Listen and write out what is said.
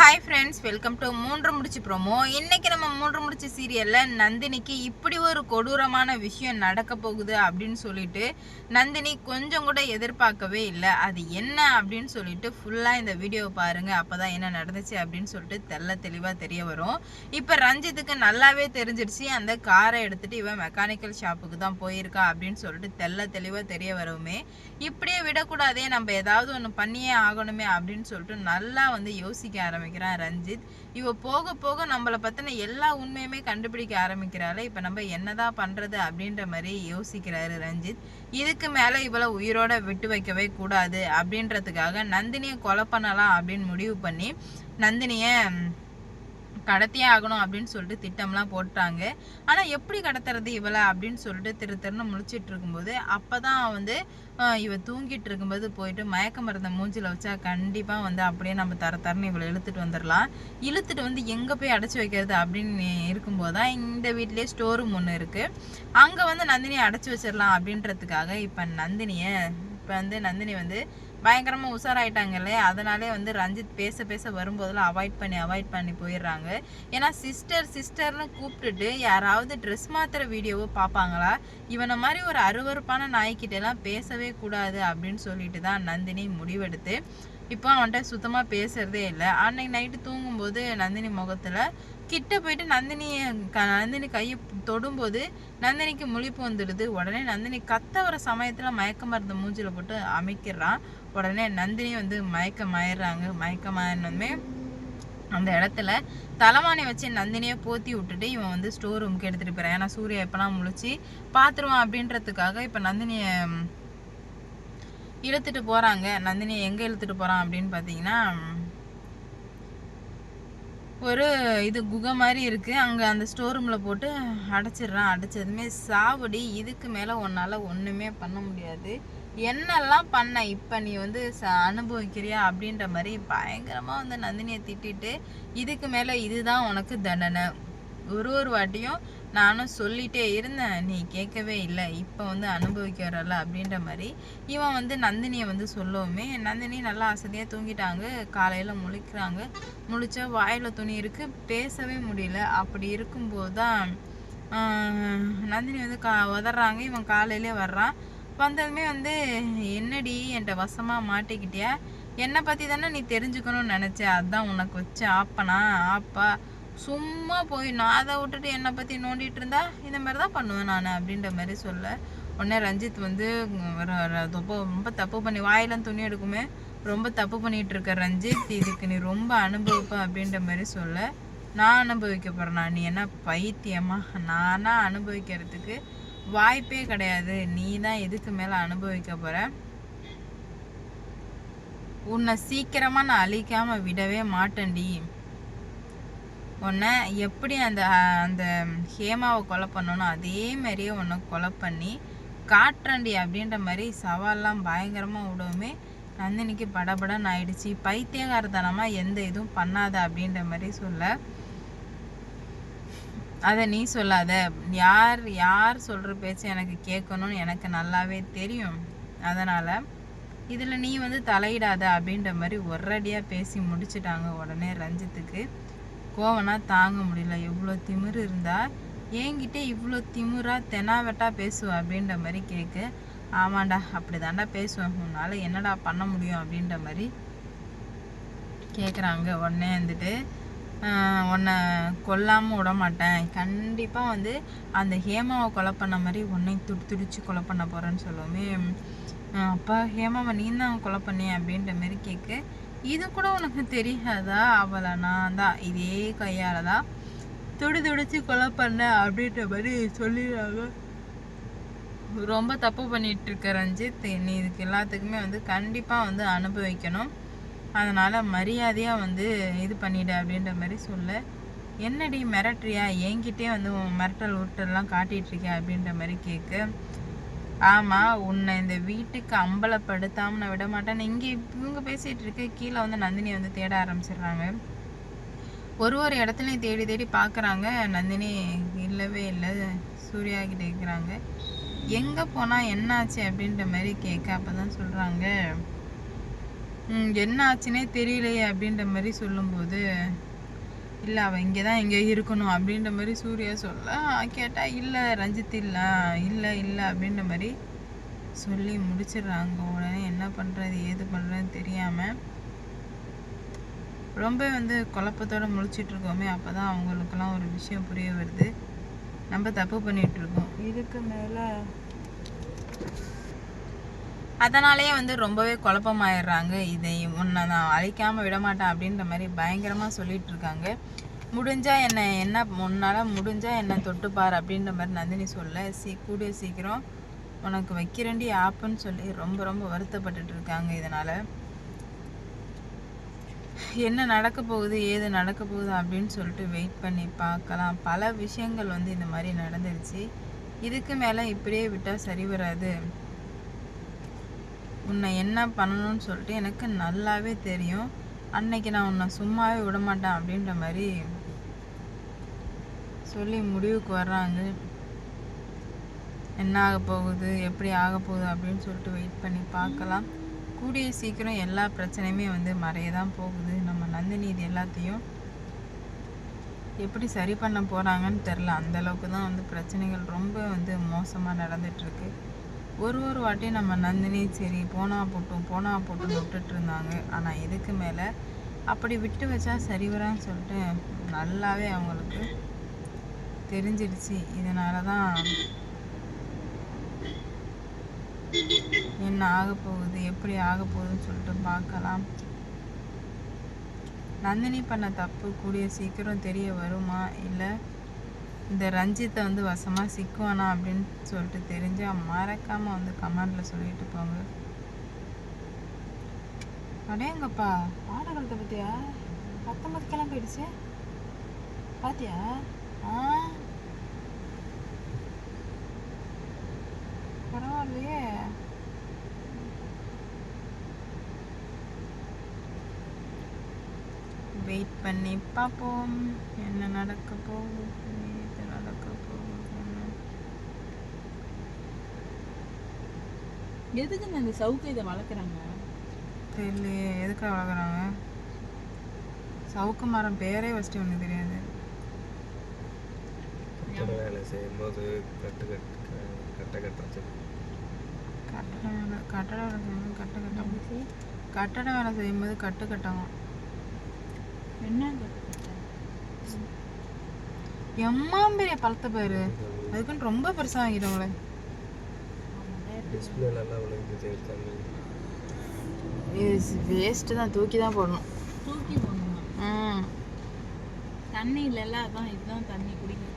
Hi friends, welcome to மூன்று முடிச்சு promo. இன்னைக்கு நம்ம மூன்று முடிச்சு சீரியல்ல நந்தினிக்கு இப்படி ஒரு கொடூரமான விஷயம் நடக்க போகுது அப்படின்னு சொல்லிட்டு நந்தினி கொஞ்சம் கூட எதிர்பார்க்கவே இல்லை. அது என்ன அப்படின்னு சொல்லிட்டு ஃபுல்லா இந்த வீடியோ பாருங்க. அப்பதான் என்ன நடந்துச்சு அப்படின்னு சொல்லிட்டு தெளிவா தெரிய வரும். இப்ப ரஞ்சித்துக்கு நல்லாவே தெரிஞ்சிருச்சு அந்த காரை எடுத்துட்டு இவன் மெக்கானிக்கல் ஷாப்புக்கு தான் போயிருக்கா அப்படின்னு சொல்லிட்டு தெளிவா தெரிய வருமே. இப்படியே விடக்கூடாதே, நம்ம ஏதாவது ஒன்று பண்ணியே ஆகணுமே அப்படின்னு சொல்லிட்டு நல்லா யோசிக்க ஆரம்பிக்கிறான் ரஞ்சித். இவ போக போக நம்மளை பத்தின எல்லா உண்மையுமே கண்டுபிடிக்க ஆரம்பிக்கிறாள். இப்ப நம்ம என்னதான் பண்றது அப்படின்ற மாதிரி யோசிக்கிறாரு ரஞ்சித். இதுக்கு மேல இவளை உயிரோட விட்டு வைக்கவே கூடாது அப்படின்றதுக்காக நந்தினியை கொலை பண்ணலாம் அப்படின்னு முடிவு பண்ணி நந்தினிய கடத்தியே ஆகணும் அப்படின்னு சொல்லிட்டு திட்டம்லாம் போட்டாங்க. ஆனா எப்படி கடத்துறது இவளை அப்படின்னு சொல்லிட்டு திருன்னு முழிச்சிட்டு இருக்கும்போது அப்பதான் இவ தூங்கிட்டு இருக்கும்போது போயிட்டு மயக்க மருந்த மூஞ்சில வச்சா கண்டிப்பா அப்படியே நம்ம தரன்னு இவளை இழுத்துட்டு வந்துடலாம். இழுத்துட்டு எங்க போய் அடைச்சி வைக்கிறது அப்படின்னு இருக்கும்போதுதான் இந்த வீட்லயே ஸ்டோர் ரூம் ஒன்று இருக்கு. அங்க நந்தினியை அடைச்சி வச்சிடலாம் அப்படின்றதுக்காக இப்ப நந்தினி பயங்கரமா உஷாராயிட்டாங்க இல்லையா. அதனாலே ரஞ்சித் பேச வரும்போதெல்லாம் அவாய்ட் பண்ணி போயிடுறாங்க. ஏன்னா சிஸ்டர்னு கூப்பிட்டுட்டு யாராவது ட்ரெஸ் மாத்திர வீடியோவை பார்ப்பாங்களா? இவனை மாதிரி ஒரு அருவருப்பான நாய்கிட்ட எல்லாம் பேசவே கூடாது அப்படின்னு சொல்லிட்டு தான் நந்தினி முடிவெடுத்து இப்போ அவன்கிட்ட சுத்தமா பேசுறதே இல்லை. அன்னைக்கு நைட்டு தூங்கும்போது நந்தினி முகத்துல கிட்ட போயிட்டு நந்தினி கையை தொடும்போது நந்தினிக்கு முழிப்பு வந்துடுது. உடனே நந்தினி கத்த வர சமயத்துல மயக்க மருந்து மூஞ்சில போட்டு அமைக்கிறான். உடனே நந்தினி மயக்கமாயிரணுமே அந்த இடத்துல தலைவாணி வச்சு நந்தினியை போத்தி விட்டுட்டு இவன் ஸ்டோர் ரூமுக்கு எடுத்துட்டு போறான். ஏன்னா சூர்யா எப்பெல்லாம் முழிச்சு பாத்துருவான் அப்படின்றதுக்காக இப்ப நந்தினிய இழுத்துட்டு போறாங்க. நந்தினியை எங்க இழுத்துட்டு போறான் அப்படின்னு பாத்தீங்கன்னா ஒரு குகை மாதிரி இருக்கு. அங்க அந்த ஸ்டோர் ரூம்ல போட்டு அடைச்சிடுறான். அடைச்சதுமே சாவடி, இதுக்கு மேல உன்னால ஒண்ணுமே பண்ண முடியாது, என்னெல்லாம் பண்ண இப்ப நீ அனுபவிக்கிறியா அப்படின்ற மாதிரி பயங்கரமா நந்தினியை திட்டிட்டு இதுக்கு மேல இதுதான் உனக்கு தண்டனை. ஒரு வாட்டியும் நானும் சொல்லிட்டே இருந்தேன், நீ கேட்கவே இல்லை, இப்போ அனுபவிக்கிறல்ல அப்படின்ற மாதிரி இவன் நந்தினியை சொல்லவுமே நந்தினி நல்லா அசதியாக தூங்கிட்டாங்க. காலையில் முழிக்கிறாங்க. முழிச்சா வாயில துணி இருக்கு, பேசவே முடியல. அப்படி இருக்கும்போது தான் நந்தினி உதறாங்க. இவன் காலையிலே வர்றான். வந்ததுமே என்னடி என்கிட்ட வசமாக மாட்டிக்கிட்டியா? என்னை பற்றி தானே நீ தெரிஞ்சுக்கணும்னு நினச்ச, அதுதான் உனக்கு வச்ச ஆப்பா. சும்மா போய் நான் அதை விட்டுட்டு என்னை பற்றி நோண்டிட்டு இருந்தா இந்த மாதிரி தான் பண்ணுவேன் நான் அப்படின்ற மாதிரி சொல்ல உடனே ரஞ்சித் ரொம்ப தப்பு பண்ணி வாயிலாம் துணி எடுக்குமே, ரொம்ப தப்பு பண்ணிட்டு இருக்க ரஞ்சித், இதுக்கு நீ ரொம்ப அனுபவிப்ப அப்படின்ற மாதிரி சொல்ல நான் அனுபவிக்க போறேனா? நீ என்ன பைத்தியமா? நானா அனுபவிக்கிறதுக்கு வாய்ப்பே கிடையாது. நீ தான் இதுக்கு மேல அனுபவிக்க போற. உன்னை சீக்கிரமா நான் அழிக்காம விடவே மாட்டேன்டி. உன்னை எப்படி அந்த ஹேமாவை கொலை பண்ணணும் அதே மாதிரியே உன்னை கொலை பண்ணி காட்டுறண்டி அப்படின்ற மாதிரி சவால்லாம் பயங்கரமா விடவுமே நந்தினிக்கு படபடன்னு ஆயிடுச்சு. பைத்தியகாரத்தனமா எந்த இதுவும் பண்ணாத அப்படின்ற மாதிரி சொல்ல, அதை நீ சொல்லாத, யார் சொல்ற பேச்சு எனக்கு கேட்கணும்னு எனக்கு நல்லாவே தெரியும். அதனால இதுல நீ தலையிடாத அப்படின்ற மாதிரி ஒரடியா பேசி முடிச்சுட்டாங்க. உடனே ரஞ்சித்துக்கு கோவனா தாங்க முடியல. எவ்வளோ திமிரு இருந்தா என்கிட்ட இவ்வளோ திமிரா தெனாவெட்டா பேசுவ அப்படின்ற மாதிரி கேட்கு. ஆமாண்டா, அப்படிதாண்டா பேசுவேன், உன்னால என்னடா பண்ண முடியும் அப்படின்ற மாதிரி கேட்குறாங்க. உடனே உன்னை கொல்லாமல் விட மாட்டேன், கண்டிப்பாக அந்த ஹேமாவை கொலை பண்ண மாதிரி உன்னை துடிச்சு கொலை பண்ண போகிறேன்னு சொல்லுவோமே. அப்பா ஹேமாவை நீ தான் கொலை பண்ணி அப்படின்ற மாதிரி கேட்க, இது கூட உனக்கு தெரியாதா? அவளை நான் தான் இதே கையால தான் துடிச்சு கொலை பண்ண அப்படின்ற மாதிரி சொல்லிடுறாங்க. ரொம்ப தப்பு பண்ணிட்டு இருக்க ரஞ்சித், நீ இதுக்கு எல்லாத்துக்குமே கண்டிப்பாக அனுபவிக்கணும். அதனால மரியாதையா இது பண்ணிடு அப்படின்ற மாதிரி சொல்ல, என்னடி மிரட்டுறியா? என்கிட்டே மிரட்டல் உருட்டெல்லாம் காட்டிட்டு இருக்கியா அப்படின்ற மாதிரி கேட்க, ஆமா, உன்னை இந்த வீட்டுக்கு அம்பலப்படுத்தாம நான் விட மாட்டேன். இங்கே இவங்க பேசிட்டு இருக்க கீழே நந்தினி தேட ஆரம்பிச்சிடுறாங்க. ஒரு இடத்துலையும் தேடி பார்க்குறாங்க. நந்தினி இல்லவே இல்லை. சூர்யா கிட்ட கேட்குறாங்க, எங்கே போனா என்னாச்சு அப்படின்ற மாதிரி கேட்க, அப்பதான் சொல்றாங்க, என்ன ஆச்சுன்னே தெரியலையே அப்படின்ற மாதிரி சொல்லும்போது, இல்லை அவள் இங்கே தான் எங்கே இருக்கணும் அப்படின்ற மாதிரி சூர்யா சொல்ல, கேட்டால் இல்லை ரஞ்சித் இல்லை இல்லை இல்லை அப்படின்ற மாதிரி சொல்லி முடிச்சிடுறாங்க. உடனே என்ன பண்ணுறது ஏது பண்ணுறதுன்னு தெரியாமல் ரொம்ப குழப்பத்தோடு முழிச்சிட்ருக்கோமே. அப்போ தான் அவங்களுக்கெல்லாம் ஒரு விஷயம் புரிய வருது, நம்ம தப்பு பண்ணிகிட்ருக்கோம். இதுக்கு மேலே அதனாலேயே ரொம்பவே குழப்பமாயிடுறாங்க. இதை உன்னை நான் அழிக்காமல் விடமாட்டேன் அப்படின்ற மாதிரி பயங்கரமாக சொல்லிட்டு இருக்காங்க. முடிஞ்சால் என்ன உன்னால் முடிஞ்சால் என்னை தொட்டுப்பார் அப்படின்ற மாதிரி நந்தினி சொல்ல, கூடிய சீக்கிரம் உனக்கு வைக்கிறண்டி ஆப்புன்னு சொல்லி ரொம்ப ரொம்ப வருத்தப்பட்டுட்டு இருக்காங்க. இதனால் என்ன நடக்க போகுது ஏது நடக்க போகுது அப்படின்னு சொல்லிட்டு வெயிட் பண்ணி பார்க்கலாம். பல விஷயங்கள் இந்த மாதிரி நடந்துருச்சு. இதுக்கு மேலே இப்படியே விட்டால் சரி வராது. உன்னை என்ன பண்ணணும்னு சொல்லிட்டு எனக்கு நல்லாவே தெரியும். அன்னைக்கு நான் உன்னை சும்மாவே விட மாட்டேன் அப்படின்ற மாதிரி சொல்லி முடிவுக்கு வர்றாங்க. என்ன ஆக போகுது எப்படி ஆக போகுது அப்படின்னு சொல்லிட்டு வெயிட் பண்ணி பார்க்கலாம். கூடிய சீக்கிரம் எல்லா பிரச்சனையுமே மறைய தான் போகுது. நம்ம நந்தினி இது எல்லாத்தையும் எப்படி சரி பண்ண போகிறாங்கன்னு தெரில. அந்தளவுக்கு தான் பிரச்சனைகள் ரொம்ப மோசமாக நடந்துகிட்ருக்கு. ஒரு வாட்டியும் நம்ம நந்தினி சரி போனா போட்டுன்னு விட்டுட்டு இருந்தாங்க. ஆனால் இதுக்கு மேலே அப்படி விட்டு வச்சா சரி வரான்னு சொல்லிட்டு நல்லாவே அவங்களுக்கு தெரிஞ்சிடுச்சு. இதனால தான் என்ன ஆக போகுது எப்படி ஆக போகுதுன்னு சொல்லிட்டு பார்க்கலாம். நந்தினி பண்ண தப்பு கூடிய சீக்கிரம் தெரிய வருமா, இல்லை இந்த ரஞ்சித்தை வசமாக சிக்குவானா அப்படின்னு சொல்லிட்டு தெரிஞ்சால் மறக்காமல் கமெண்டில் சொல்லிட்டு போங்க. அடேங்கப்பா ஆடகலத்தை பற்றியா 19 கிளம்பி போயிடுச்சு பார்த்தியா? பரவாயில்லையே. வெயிட் பண்ணி பார்ப்போம் என்ன நடக்க போகுது. எதுக்கு இந்த சவுக்கு இதை வளர்க்குறாங்க தெரியலையே. எதுக்காக வளர்க்குறாங்க? சவுக்கு மரம் பேரே ஃபஸ்ட்டு ஒன்று தெரியாது. வேலை செய்யும்போது கட்டட வேலை செய்யும்போது கட்டு கட்டவும் என்ன எம்மா பெரிய பழத்தை பேரு அதுக்குன்னு ரொம்ப பெருசாக வாங்கிட்டவங்களே. வேஸ்ட்டு தான், தூக்கி தான் போடணும். தண்ணி இல்லைல்ல, அதான் இதுதான் தண்ணி குடிக்கணும்.